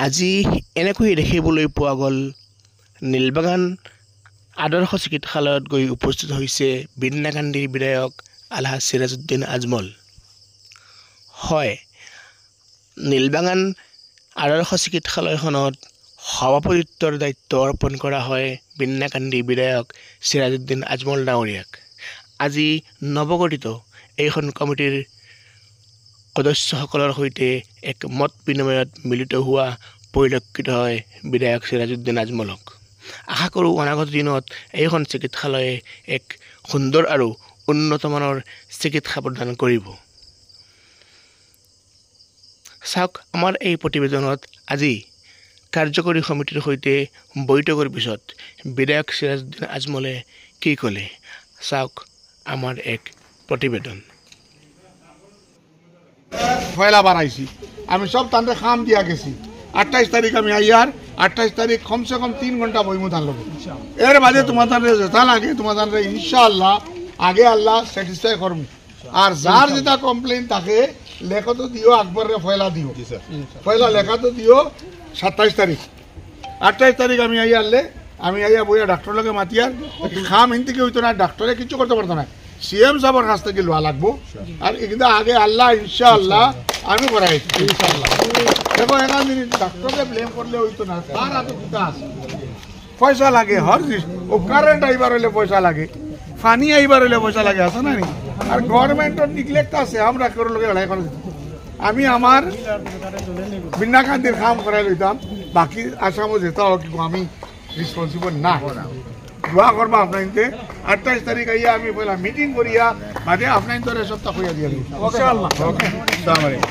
আজি এনেকৈ দেখিবলৈ পোৱা গ'ল নীলবাগান আদৰ্শ চিকিৎসালয়ত গৈ উপস্থিত হৈছে বিন্নাকান্দিৰ বিধায়ক আলহাজ চিৰাজউদ্দিন আজমল। হয়, নীলবাগান আদৰ্শ চিকিৎসালয়খনত সভাপতিত্বৰ দায়িত্ব অৰ্পণ কৰা হয় বিন্নাকান্দি বিধায়ক চিৰাজউদ্দিন আজমল ডাঙৰীয়াক। আজি নৱগঠিত এইখন কমিটিৰ সদস্যসকলৰ সৈতে এক মত বিনিময়ত মিলিত হোৱা পৰিলক্ষিত হয় বিধায়ক চিৰাজউদ্দিন আজমলক। আশা কৰোঁ অনাগত দিনত এইখন চিকিৎসালয়ে এক সুন্দৰ আৰু উন্নতমানৰ চিকিৎসা প্ৰদান কৰিব। চাওক, আমাৰ এই প্ৰতিবেদনত আজি কাৰ্যকৰী সমিতিৰ সৈতে বৈঠকৰ পিছত বিধায়ক চিৰাজউদ্দিন আজমলে কি ক'লে, চাওক আমাৰ এক প্ৰতিবেদন। পয়লা বাড়াইছি আমি সব তান্ডে খাম দিয়া গেছি 28 তারিখ আমি আইয়ার 28 তারিখ কমসে কম 3 ঘন্টা বইমু তান লোক এর বাদে তোমাদের যেটা লাগে তোমাদের ইনশাআল্লাহ আগে আল্লাহ স্যাটিসফাই করবো। আর যার যেটা কমপ্লেন থাকে লেখা তো দিও আকবরে পয়লা দিও পয়লা লেখা তো দিও 27 তারিখ 28 তারিখ আমি আইয়ারলে আমি আইয়া বইয়া ডাক্তার লোকে মাতিয়ার খাম হিন্দি কি হইতো না, ডাক্তারে কিছু করতে পারতো না, সিএম সাহেবের কাছ থেকে লোয়া লাগবো। আর কিন্তু আগে আল্লাহ ইনশাআল্লাহ আমি করাই ইনশাআল্লাহ। দেখো এখান দিন ডাক্তারকে ব্লেম করলে হইতো না, তার হাতে কিতা আছে পয়সা লাগে, হর জিনিস ও কারেন্ট আইবার হইলে পয়সা লাগে, পানি আইবার হইলে পয়সা লাগে, আছে না নি? আর গভর্নমেন্টের নিগলেক্ট আছে, আমরা করে লোকে লড়াই করে। আমি আমার বিন্নাকান্দির কাম করাই লইতাম, বাকি আসামও যেতে হোক আমি রেসপন্সিবল না। দোয়া করবা আপনার 28 তারিখ আইয়া আমি পয়লা মিটিং করিয়া বাদে আপনার তোরে সপ্তাহ হইয়া দিয়া দিই। ইনশাআল্লাহ। ওকে, আসসালামু আলাইকুম।